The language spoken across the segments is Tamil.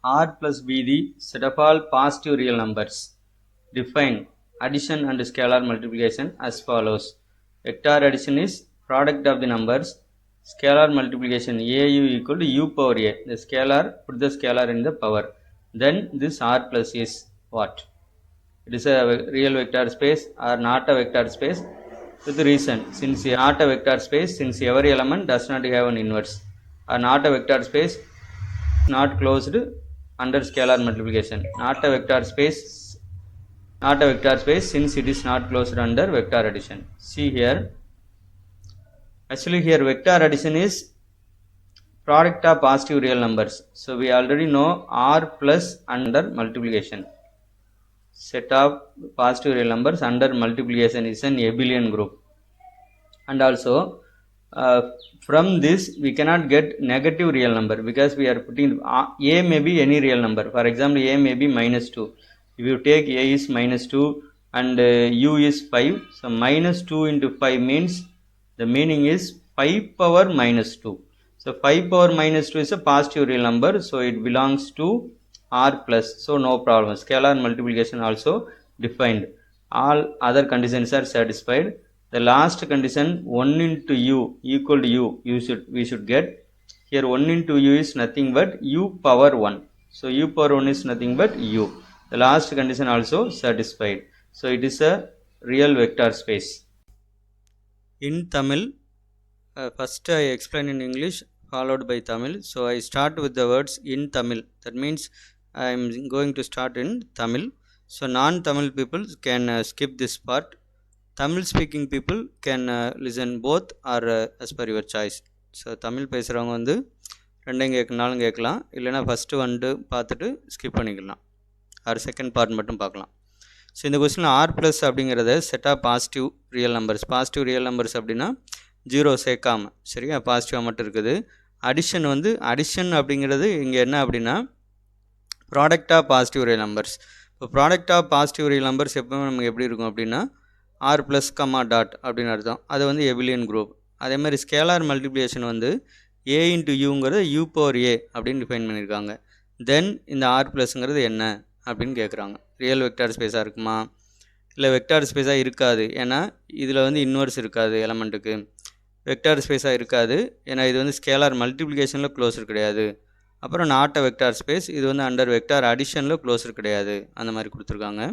R plus B the set of all positive real numbers. Define addition and scalar multiplication as follows. Vector addition is product of the numbers. Scalar multiplication AU equal to U power A. The scalar, put the scalar in the power. Then this R plus is what? It is a real vector space or not a vector space? With reason. Since not a vector space, since every element does not have an inverse, or not a vector space, not closed under scalar multiplication. Not a vector space since it is not closed under vector addition. See here, actually here vector addition is product of positive real numbers. So we already know R plus under multiplication. Set of positive real numbers under multiplication is an abelian group. And also from this we cannot get negative real number because we are putting A may be any real number. For example, A may be minus 2. If you take A is minus 2 and U is 5, so minus 2 into 5 means the meaning is 5 power minus 2. So 5 power minus 2 is a positive real number, so it belongs to R plus, so no problem. Scalar multiplication also defined. All other conditions are satisfied. The last condition 1 into U equal to U, we should get. Here 1 into U is nothing but U power 1. So U power 1 is nothing but U. The last condition also satisfied. So it is a real vector space. In Tamil, first I explain in English followed by Tamil. So I start with the words in Tamil. That means I am going to start in Tamil. So non-Tamil people can skip this part. Tamil speaking people can listen both or as per your choice. So Tamil பேசுகிறவங்க வந்து ரெண்டையும் கேட்கனாலும் கேட்கலாம், இல்லைனா ஃபஸ்ட்டு வந்து பார்த்துட்டு ஸ்கிப் பண்ணிக்கலாம், ஆர் செகண்ட் பார்ட் மட்டும் பார்க்கலாம். ஸோ இந்த கொஸ்டினில் ஆர் ப்ளஸ் அப்படிங்கிறத set of positive real numbers. Positive real numbers அப்படின்னா ஜீரோ சேர்க்காமல், சரியா, பாசிட்டிவாக மட்டும் இருக்குது. அடிஷன் வந்து அடிஷன் அப்படிங்கிறது இங்கே என்ன அப்படின்னா product of positive real numbers. இப்போ product of positive real numbers எப்போவுமே நமக்கு எப்படி இருக்கும் அப்படின்னா ஆர் ப்ளஸ் கம்மா டாட் அப்படின்னு அர்த்தம். அது வந்து எபிலியன் குரூப். அதே மாதிரி ஸ்கேலார் மல்டிப்ளிகேஷன் வந்து A into யூங்கிறத you power a அப்படின்னு டிஃபைன் பண்ணியிருக்காங்க. தென் இந்த ஆர் ப்ளஸ்ங்கிறது என்ன அப்படின்னு கேட்குறாங்க. ரியல் வெக்டார் ஸ்பேஸாக இருக்குமா, இல்லை வெக்டார் ஸ்பேஸாக இருக்காது, ஏன்னா இதில் வந்து இன்வர்ஸ் இருக்காது, எலமெண்ட்டுக்கு வெக்டார் ஸ்பேஸாக இருக்காது, ஏன்னா இது வந்து ஸ்கேலார் மல்டிப்ளிகேஷனில் க்ளோஸர் கிடையாது. அப்புறம் நாட் அ வெக்டார் ஸ்பேஸ், இது வந்து அண்டர் வெக்டார் அடிஷனில் க்ளோஸர் கிடையாது, அந்த மாதிரி கொடுத்துருக்காங்க.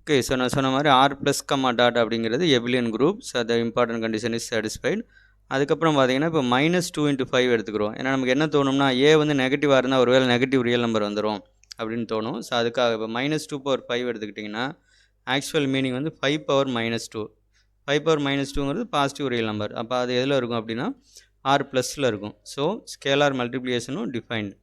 ஓகே, ஸோ நான் சொன்ன மாதிரி ஆர் ப்ளஸ் கம்மா டாட் அப்படிங்கிறது எபிலியன் group. So the important condition is satisfied. அதுக்கப்புறம் பார்த்தீங்கன்னா இப்போ மைனஸ் 2 into 5 எடுத்துக்கிறோம். ஏன்னா நமக்கு என்ன தோணும்னா ஏ வந்து நெகட்டிவாக இருந்தால் ஒரு வேளை நெகட்டிவ் ரியல் நம்பர் வந்துடும் அப்படின்னு தோணும். ஸோ அதுக்காக இப்போ மைனஸ் 2 power 5 எடுத்துக்கிட்டிங்கன்னா ஆக்சுவல் மீனிங் வந்து 5 power minus 2. 5 power minus 2ங்கிறது பாசிட்டிவ் ரியல் நம்பர். அப்போ அது எதில் இருக்கும் அப்படின்னா ஆர் ப்ளஸில் இருக்கும். ஸோ ஸ்கேலார் மல்டிப்ளிகேஷனும் டிஃபைன்டு.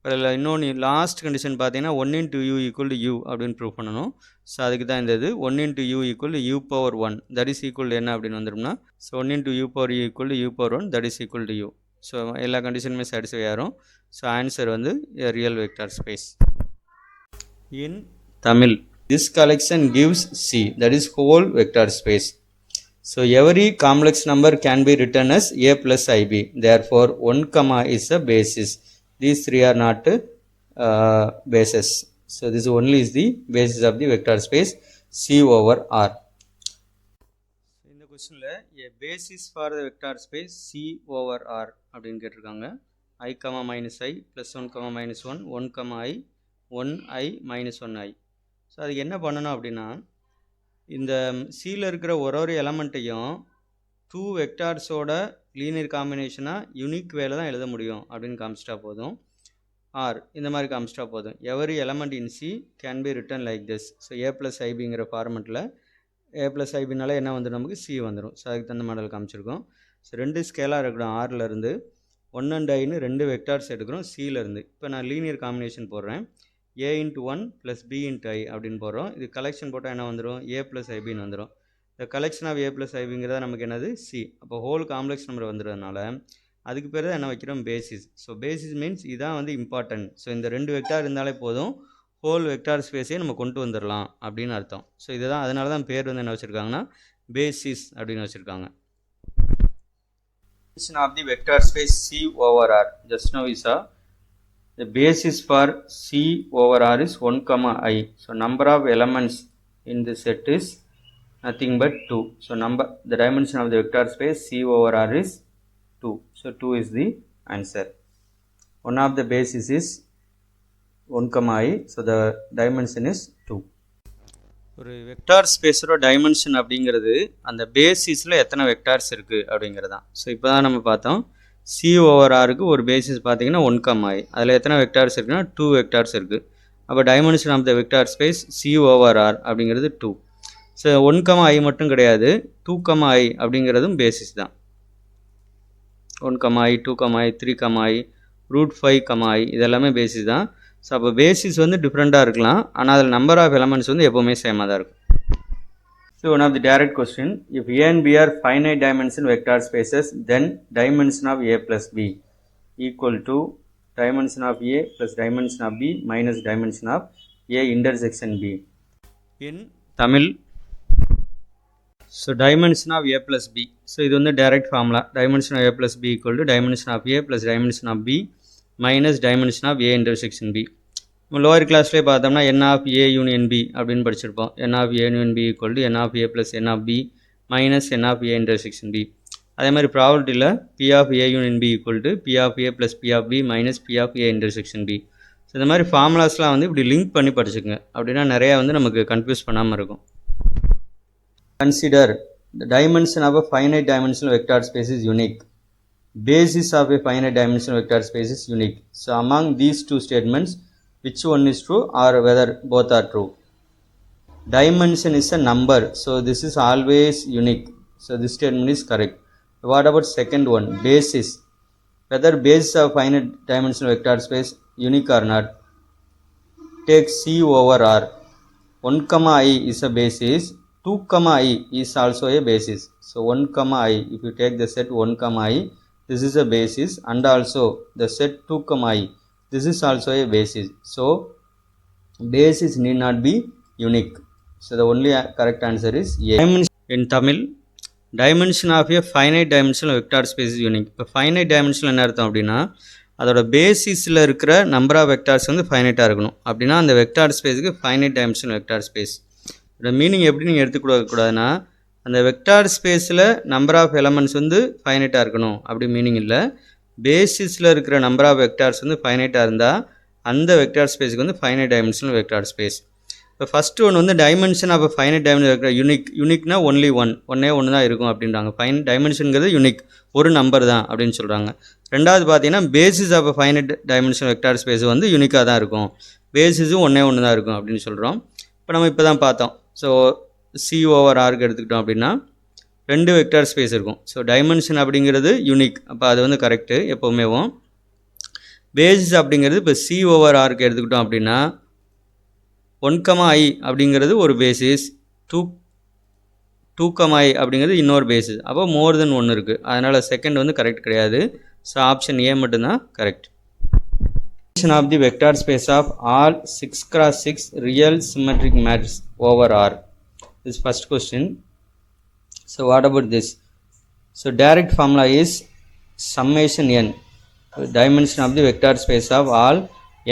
அதில் இன்னொன்று லாஸ்ட் கண்டிஷன் பார்த்தீங்கன்னா 1 into u equal to u அப்படின்னு ப்ரூவ் பண்ணணும். ஸோ அதுக்கு தான் இந்த இது 1 into u equal to u power 1 that is equal to என்ன அப்படின்னு வந்துடும்னா so 1 into u power u equal to u power 1 that is equal to u. So எல்லா கண்டிஷனுமே சாட்டிஸ்ஃபை ஆகும். ஸோ ஆன்சர் வந்து real vector space. In Tamil, this collection gives C, that is whole vector space. So every complex number can be written as a plus ib. Therefore 1 comma is a basis. These three are not bases. So this only is the basis of the vector space C over R. இந்த கொஸ்டினில் a basis for the vector space C over R அப்படின்னு கேட்டிருக்காங்க. I comma minus I plus 1 comma minus 1 1 comma I 1 I minus 1 I. So அதுக்கு என்ன பண்ணணும் அப்படின்னா இந்த சியில் இருக்கிற ஒரு எலமெண்ட்டையும் 2 வெக்டார்ஸோட லீனியர் காம்பினேஷனாக யூனிக் வேலை தான் எழுத முடியும் அப்படின்னு காமிச்சிட்டா போதும். ஆர் இந்த மாதிரி காமிச்சிட்டா போதும். Every element in C can be written like this. So A plus ஐபிங்கிற ஃபார்மெட்டில் ஏ ப்ளஸ் ஐபினால என்ன வந்துடும், நமக்கு சி வந்துடும். ஸோ அதுக்கு தகுந்த மாடல் காமிச்சிருக்கோம். ஸோ 2 ஸ்கேலாக இருக்கணும். ஆர்லேருந்து 1 and ஐன்னு 2 வெக்டார்ஸ் எடுக்கிறோம் சியிலேருந்து. இப்போ நான் லீனியர் காம்பினேஷன் போடுறேன். A into 1 plus B into ஐ அப்படின்னு போடுறோம். இது கலெக்ஷன் போட்டால் என்ன வந்துடும், ஏ ப்ளஸ் ஐபின்னு வந்துடும். இந்த கலெக்ஷன் ஆஃப் ஏ ப்ளஸ் ஐபிங்கிறத நமக்கு என்னது சி. அப்போ ஹோல் காம்ப்ளெக்ஸ் நம்பர் வந்துடுறதுனால அதுக்கு பேர் தான் என்ன வைக்கிறோம், பேசிஸ். ஸோ பேசிஸ் மீன்ஸ் இதான் வந்து இம்பார்ட்டன்ட். ஸோ இந்த 2 வெக்டார் இருந்தாலே போதும், ஹோல் வெக்டார் ஸ்பேஸே நம்ம கொண்டு வந்துடலாம் அப்படின்னு அர்த்தம். ஸோ இதுதான், அதனால தான் பேர் வந்து என்ன வச்சுருக்காங்கன்னா பேசிஸ் அப்படின்னு வச்சுருக்காங்க. Of the vector space C over R. Just now we saw the basis for C over R is 1 comma I. So number of elements in the set is nothing but 2. So the dimension of the vector space C over R is 2. So 2 is the answer. One of the basis is 1 comma I. So the dimension is 2. ஒரு வெக்டார் ஸ்பேஸோட டைமென்ஷன் அப்படிங்கிறது அந்த பேசிஸில் எத்தனை வெக்டார்ஸ் இருக்குது அப்படிங்கிறது தான். ஸோ இப்போ தான் நம்ம பார்த்தோம் சி ஓவர் ஆருக்கு ஒரு பேசிஸ் பார்த்தீங்கன்னா 1 comma I. அதில் எத்தனை வெக்டார்ஸ் இருக்குன்னா 2 வெக்டார்ஸ் இருக்குது. அப்போ dimension of the vector space C over R அப்படிங்கிறது 2. ஸோ 1 comma I மட்டும் கிடையாது, 2 comma I அப்படிங்கிறதும் பேசிஸ் தான். 1 comma I, 2 comma I, 3 comma I, √5 comma I இதெல்லாமே பேசிஸ் தான். ஸோ அப்போ பேசிஸ் வந்து டிஃப்ரெண்ட்டாக இருக்கலாம், ஆனால் அதில் நம்பர் ஆஃப் எலமெண்ட்ஸ் வந்து எப்போவுமே சேமாக தான் இருக்கும். So one of the direct question, if A and B are finite dimension vector spaces then dimension of A plus B equal to dimension of A plus dimension of B minus dimension of A intersection B. In Tamil, so dimension of A plus B. So இது வந்து direct formula. Dimension of A plus B equal to dimension of A plus dimension of B minus dimension of A intersection B. Lower கிளாஸ்லேயே பார்த்தோம்னா n of A union B அப்படின்னு படிச்சிருப்போம். n of A union B equal to n of A plus n of B minus n of A intersection B. அதே மாதிரி ப்ராபபிலிட்டியில் P of A union B equal to P of A plus P of B minus P of A intersection B. So இந்த மாதிரி ஃபார்முலாஸ்லாம் வந்து இப்படி லிங்க் பண்ணி படிச்சுக்கோங்க, அப்படின்னா நிறையா வந்து நமக்கு கன்ஃபியூஸ் பண்ணாமல் இருக்கும். Consider the dimension of a finite dimensional vector space is unique. Basis of a finite dimensional vector space is unique. So among these two statements, which one is true or whether both are true? Dimension is a number, so this is always unique. So this statement is correct. What about second one? Basis. Whether basis of finite dimensional vector space unique or not. Take C over R. 1 comma I is a basis. 2 comma I is also a basis. So 1 comma I, if you take the set 1 comma I, this is a basis, and also the set 2 comma I, this is also a basis. So basis need not be unique. So the only correct answer is A. In Tamil, dimension of a finite dimensional vector space is unique. இப்போ finite dimensional என்ன அர்த்தம் அப்படின்னா, அதோட பேசிஸில் இருக்கிற நம்பர் ஆஃப் வெக்டார்ஸ் வந்து ஃபைனைட்டாக இருக்கணும். அப்படின்னா அந்த வெக்டார் ஸ்பேஸுக்கு ஃபைனைட் டைமென்ஷனல் வெக்டார் ஸ்பேஸ். இதோட மீனிங் எப்படி நீங்கள் எடுத்துக்கூடாதுன்னா, அந்த வெக்டார் ஸ்பேஸில் நம்பர் ஆஃப் எலமெண்ட்ஸ் வந்து ஃபைனைட்டாக இருக்கணும் அப்படி மீனிங் இல்லை. பேசிஸில் இருக்கிற நம்பர் ஆஃப் வெக்டார்ஸ் வந்து ஃபைனைட்டாக இருந்தால் அந்த வெக்டார் ஸ்பேஸுக்கு வந்து ஃபைனைட் டைமென்ஷனல் வெக்டார் ஸ்பேஸ். இப்போ ஃபஸ்ட்டு ஒன்று வந்து dimension of finite dimension vector யூனிக்னா ஒன்லி ஒன்னே ஒன்று தான் இருக்கும் அப்படின்றாங்க. டைமென்ஷனுங்கிறது யூனிக், ஒரு நம்பர் தான் அப்படின்னு சொல்கிறாங்க. ரெண்டாவது பார்த்தீங்கன்னா basis of finite dimensional vector space வந்து யூனிக்காக தான் இருக்கும், பேசிஸும் ஒன்றே ஒன்று தான் இருக்கும் அப்படின்னு சொல்கிறோம். இப்போ நம்ம இப்போ தான் பார்த்தோம். ஸோ சி ஓவர் ஆருக்கு எடுத்துக்கிட்டோம் அப்படின்னா 2 வெக்டார் ஸ்பேஸ் இருக்கும். ஸோ டைமென்ஷன் அப்படிங்கிறது யூனிக், அப்போ அது வந்து கரெக்டு எப்போவுமேவும். பேசிஸ் அப்படிங்கிறது இப்போ சி ஓவர் ஆருக்கு எடுத்துக்கிட்டோம் அப்படின்னா 1 comma I அப்படிங்கிறது ஒரு பேசிஸ், 2 comma I அப்படிங்கிறது இன்னொரு பேசிஸ். அப்போ மோர் தென் 1 இருக்குது, அதனால் செகண்ட் வந்து கரெக்ட் கிடையாது. ஸோ ஆப்ஷன் ஏ மட்டும்தான் correct. Of the vector space of all 6x6 real symmetric matrices over R. This is first question. So what about this? So direct formula is summation n. Dimension of the vector space of all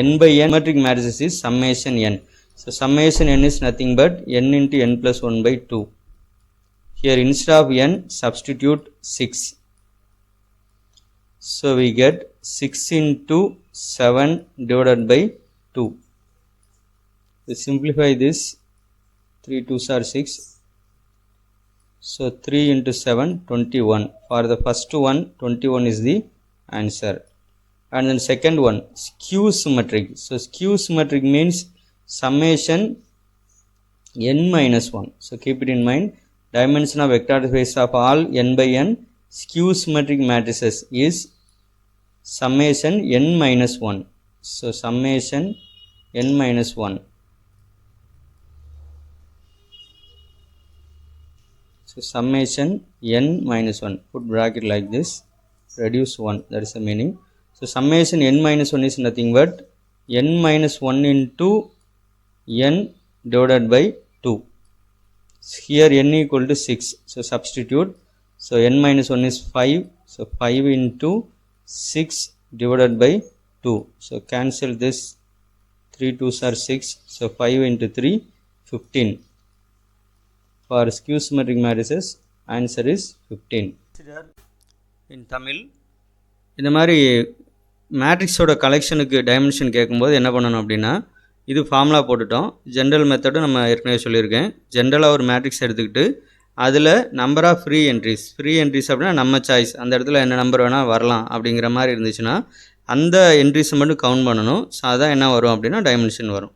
n by n symmetric matrices is summation n. So summation n is nothing but n into n plus 1 by 2. Here instead of n substitute 6. So we get 6 into 7 divided by 2. We simplify this, 3 2s are 6. So 3 into 7, 21. For the first one, 21 is the answer. And then second one, skew symmetric. So skew symmetric means summation n minus 1. So keep it in mind. Dimension of vector space of all n by n skew symmetric matrices is summation n minus 1. So summation n minus 1. So summation n minus 1. Put bracket like this. Reduce 1. That is the meaning. So summation n minus 1 is nothing but n minus 1 into n divided by 2. Here n equal to 6. So substitute. So n minus 1 is 5. So 5 into 6 divided by 2. So cancel this, 3 2s are 6. So 5 into 3, 15. For skew symmetric matrices, answer is 15. In Tamil, இந்த மாதிரி மேட்ரிக்ஸோட கலெக்ஷனுக்கு டைமென்ஷன் கேட்கும்போது என்ன பண்ணணும் அப்படின்னா, இது ஃபார்முலா போட்டுட்டோம். ஜென்ரல் மெத்தடும் நம்ம ஏற்கனவே சொல்லியிருக்கேன். ஜென்ரலாக ஒரு மேட்ரிக்ஸ் எடுத்துக்கிட்டு அதில் நம்பர் ஆஃப் ஃப்ரீ என்ட்ரிஸ் அப்படின்னா நம்ம சாய்ஸ், அந்த இடத்துல என்ன நம்பர் வேணால் வரலாம் அப்படிங்கிற மாதிரி இருந்துச்சுன்னா அந்த என்ட்ரிஸை மட்டும் கவுண்ட் பண்ணணும். ஸோ அதான் என்ன வரும் அப்படின்னா டைமென்ஷன் வரும்.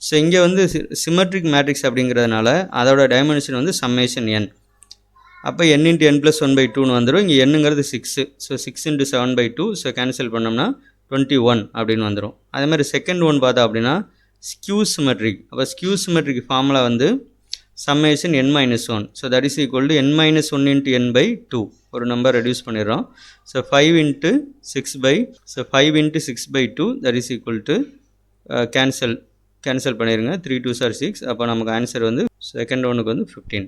ஸோ இங்கே வந்து சிமெட்ரிக் மேட்ரிக்ஸ் அப்படிங்கிறதுனால அதோட டைமென்ஷன் வந்து சம்மேஷன் n. அப்போ n × n+1/2ன்னு வந்துடும். இங்கே என்னங்கிறது 6. ஸோ 6 × 7/2. ஸோ கேன்சல் பண்ணோம்னா 21 அப்படின்னு வந்துடும். அதே மாதிரி செகண்ட் ஒன் பார்த்தா அப்படின்னா ஸ்கியூ சிமெட்ரிக். அப்போ ஸ்கியூ சிமெட்ரிக் ஃபார்முலா வந்து summation n-1. So that is equal to n-1 × n/2. ஒரு நம்பர் ரெடியூஸ் பண்ணிடுறோம். So 5 × 6/2 that is equal to cancel பண்ணிடுங்க. 3 2s are 6. அப்போ நமக்கு ஆன்சர் வந்து செகண்ட் ஒனுக்கு வந்து 15.